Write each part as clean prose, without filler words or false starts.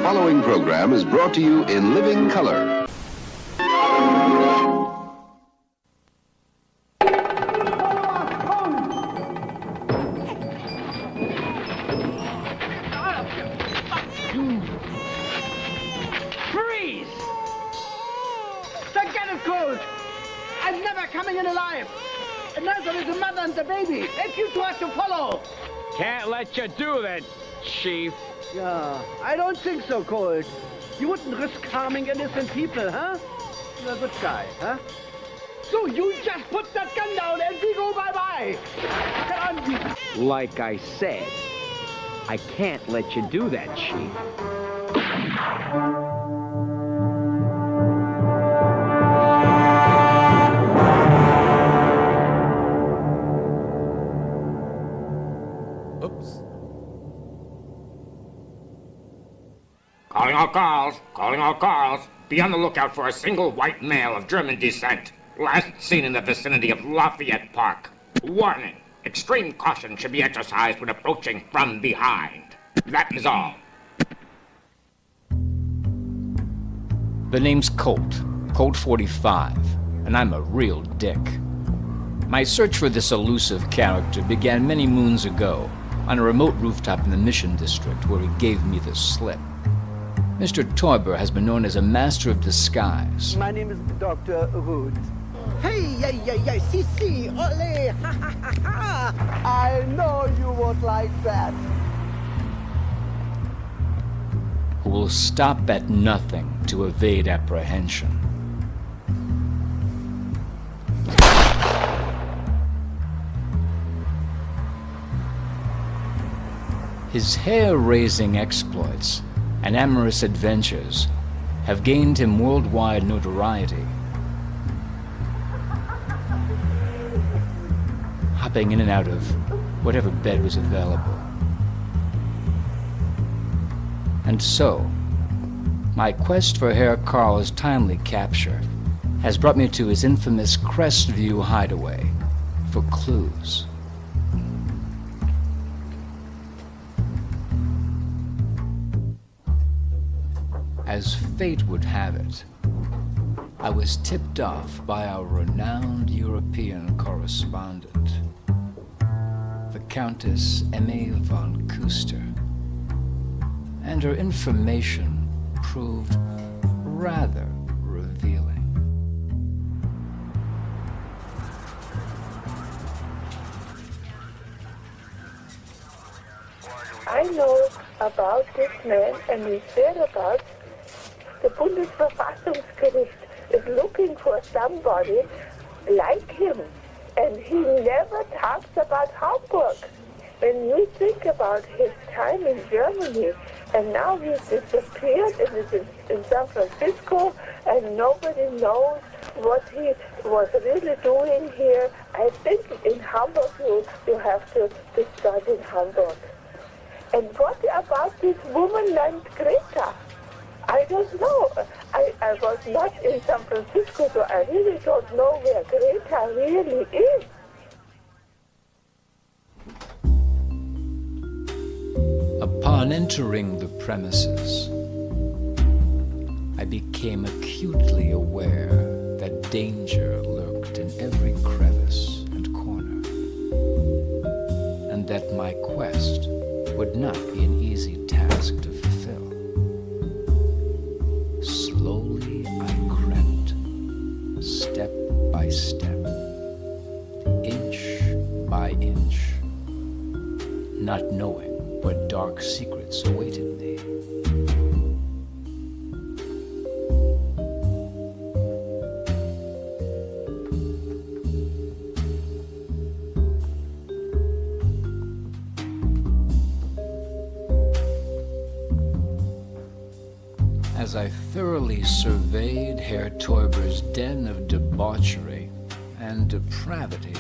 following program is brought to you in living color. Freeze! Forget it, Colt! I'm never coming in alive! And neither is the mother and the baby! Let you two have to follow! Can't let you do that, Chief. Yeah, I don't think so, Colt. You wouldn't risk harming innocent people, huh? You're a good guy, huh? So you just put that gun down and we go bye-bye! Come on, Like I said, I can't let you do that, Chief. Oops. Calling all calls. Calling all calls. Be on the lookout for a single white male of German descent. Last seen in the vicinity of Lafayette Park. Warning. Extreme caution should be exercised when approaching from behind. That is all. The name's Colt 45, and I'm a real dick. My search for this elusive character began many moons ago on a remote rooftop in the Mission District where he gave me the slip. Mr. Teuber has been known as a master of disguise. My name is Dr. Root. Hey, yeah, si, ole, ha. I know you would like that. Who will stop at nothing to evade apprehension. His hair-raising exploits and amorous adventures have gained him worldwide notoriety. Hopping in and out of whatever bed was available. And so, my quest for Herr Karl's timely capture has brought me to his infamous Crestview hideaway for clues. As fate would have it, I was tipped off by our renowned European correspondent, the Countess Aimee von Kuster, and her information proved rather revealing. I know about this man and his whereabouts. The Bundesverfassungsgericht is looking for somebody like him, and he never talks about Hamburg. When you think about his time in Germany, and now he's disappeared and is in San Francisco, and nobody knows what he was really doing here, I think in Hamburg you have to start in Hamburg. And what about this woman named Greta? I don't know. I was not in San Francisco, so I really don't know where Greta really is. Upon entering the premises, I became acutely aware that danger lurked in every crevice and corner, and that my quest would not be an easy task to fulfill. Slowly I crept, step by step, inch by inch, not knowing what dark secrets awaited me. As I thoroughly surveyed Herr Teuber's den of debauchery and depravity,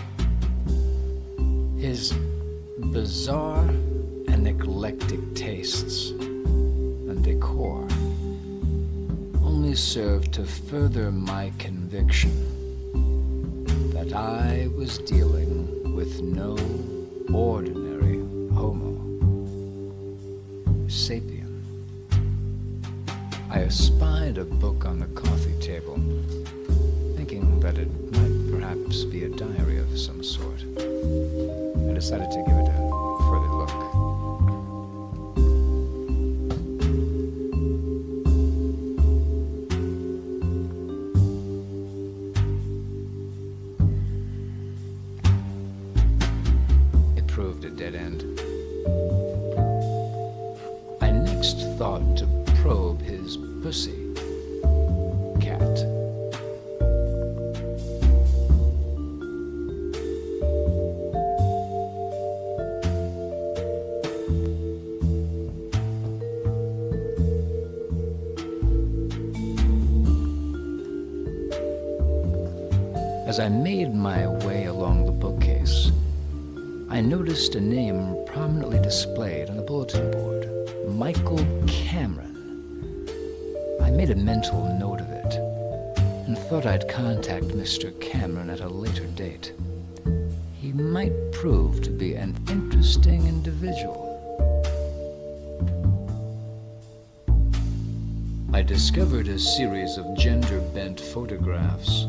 his bizarre and eclectic tastes and decor only served to further my conviction that I was dealing with no ordinary Homo sapien. I espied a book on the coffee table, thinking that it might perhaps be a diary of some sort. I decided to give it a further look. It proved a dead end. I next thought to probe his pussy cat. As I made my way along the bookcase, I noticed a name prominently displayed on the bulletin board: Michael Cameron. I made a mental note of it and thought I'd contact Mr. Cameron at a later date. He might prove to be an interesting individual. I discovered a series of gender-bent photographs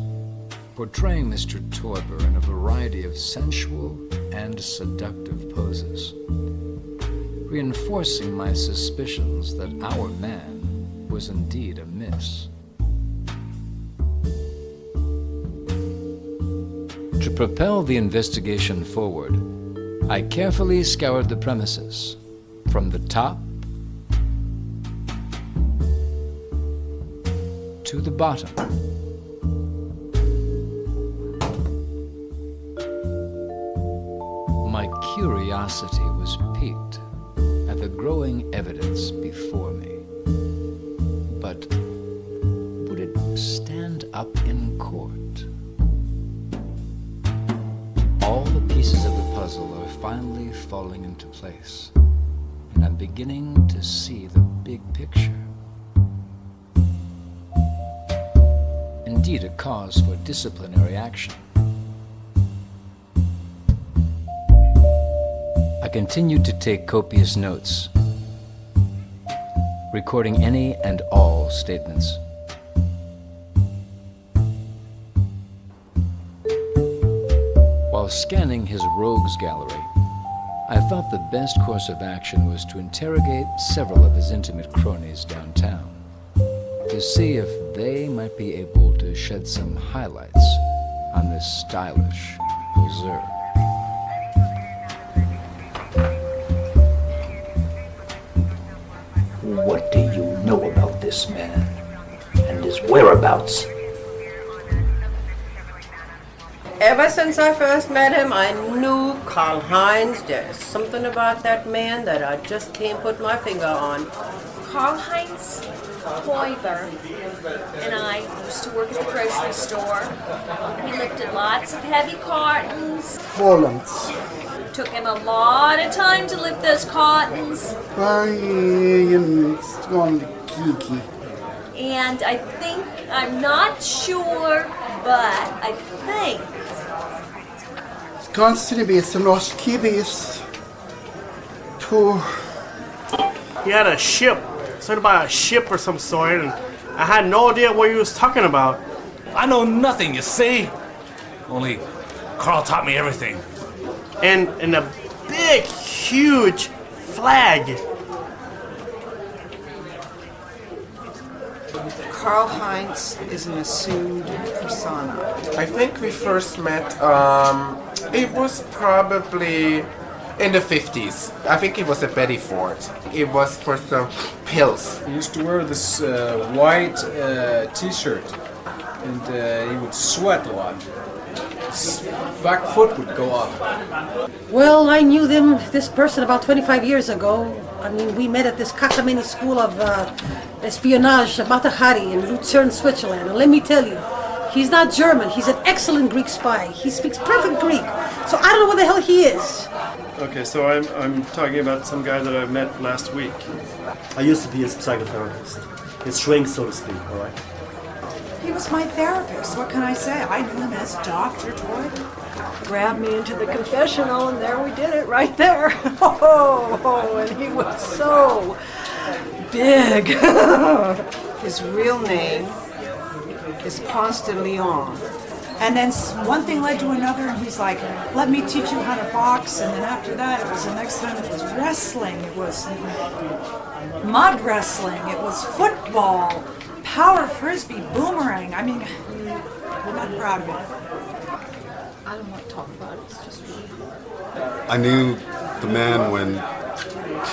portraying Mr. Teuber in a variety of sensual and seductive poses, reinforcing my suspicions that our man was indeed amiss. To propel the investigation forward, I carefully scoured the premises, from the top to the bottom. My curiosity was piqued at the growing evidence before me. But would it stand up in court? All the pieces of the puzzle are finally falling into place, and I'm beginning to see the big picture. Indeed, a cause for disciplinary action. I continued to take copious notes, recording any and all statements. While scanning his rogues gallery, I thought the best course of action was to interrogate several of his intimate cronies downtown, to see if they might be able to shed some highlights on this stylish poseur. What do you know about this man and his whereabouts? Ever since I first met him, I knew Karl-Heinz. There's something about that man that I just can't put my finger on. Karl-Heinz Teuber and I used to work at the grocery store. He lifted lots of heavy cartons. Hollands. Took him a lot of time to lift those cartons. It's gone geeky. And I'm not sure, but I think Kanske det som norsk kibis to. He had a ship, something about a ship or some sort, and I had no idea what he was talking about. I know nothing, you see? Only Carl taught me everything. And a big, huge flag. Karl-Heinz is an assumed persona. I think we first met, it was probably in the 50s. I think it was a Betty Ford. It was for some pills. He used to wear this white t-shirt, and he would sweat a lot. His back foot would go up. Well, I knew this person about 25 years ago. I mean, we met at this Kakameni School of Espionage, Matahari in Lucerne, Switzerland. And let me tell you, he's not German. He's an excellent Greek spy. He speaks perfect Greek. So I don't know where the hell he is. Okay, so I'm talking about some guy that I met last week. I used to be his psychotherapist. His shrink, so to speak, all right? He was my therapist. What can I say? I knew him as Dr. Teuber. Grabbed me into the confessional, and there we did it, right there. Oh, and he was so big. His real name is Ponce de Leon. And then one thing led to another, and he's like, let me teach you how to box. And then after that, it was the next time it was wrestling. It was mud wrestling. It was football, power frisbee, boomerang. I mean, we're not proud of it. I don't want to talk about it. It's just I knew the man when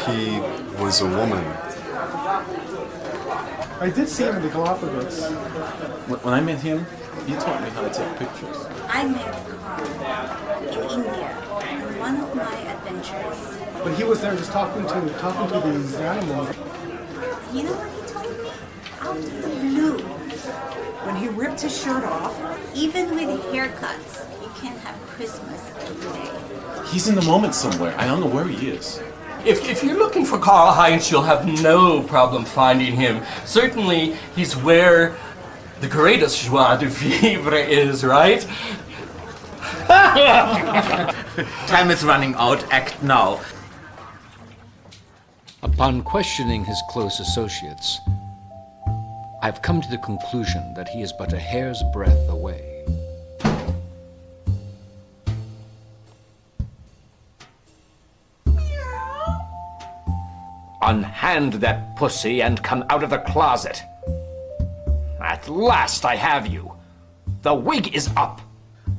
he was a woman. I did see him in the Galapagos. When I met him, he taught me how to take pictures. I met Karl in India on one of my adventures. But he was there just talking to these animals. You know what he told me? Out of the blue. When he ripped his shirt off. Even with haircuts, you can't have Christmas every day. He's in the moment somewhere. I don't know where he is. If you're looking for Karl-Heinz, you'll have no problem finding him. Certainly, he's where the greatest joie de vivre is, right? Time is running out. Act now. Upon questioning his close associates, I've come to the conclusion that he is but a hair's breadth away. Unhand that pussy and come out of the closet. At last I have you. The wig is up.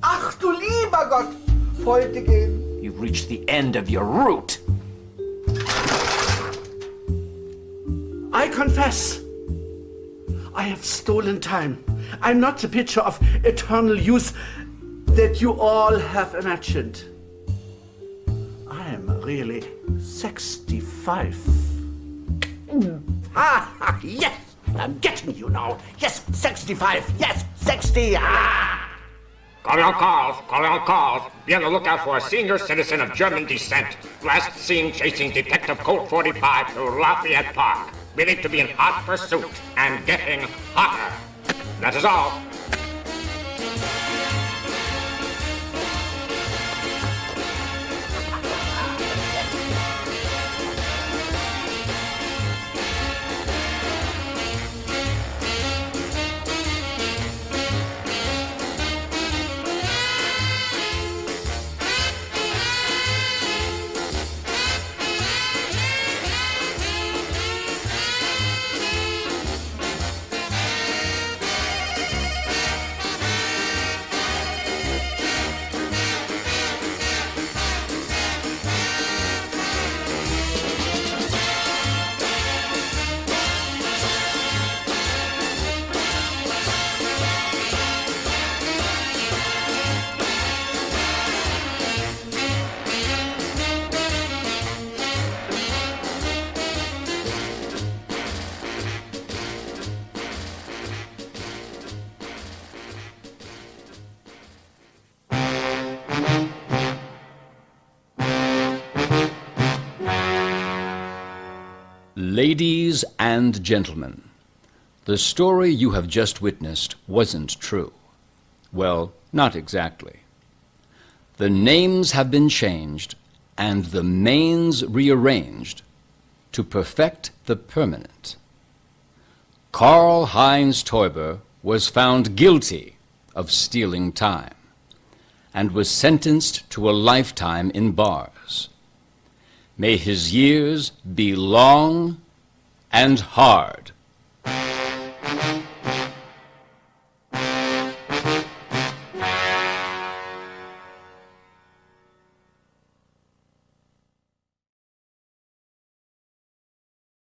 Ach du lieber Gott, wollte gehen. You've reached the end of your route. I confess, I have stolen time. I'm not the picture of eternal youth that you all have imagined. I am really 65. Yes, I'm getting you now. Yes, 65. Yes, 60. Karl-Heinz, be on the lookout for a senior citizen of German descent. Last seen chasing Detective Colt 45 through Lafayette Park. Believed to be in hot pursuit and getting hotter. That is all. Ladies and gentlemen, the story you have just witnessed wasn't true. Well, not exactly. The names have been changed and the mains rearranged to perfect the permanent. Karl-Heinz Teuber was found guilty of stealing time and was sentenced to a lifetime in bars. May his years be long and hard.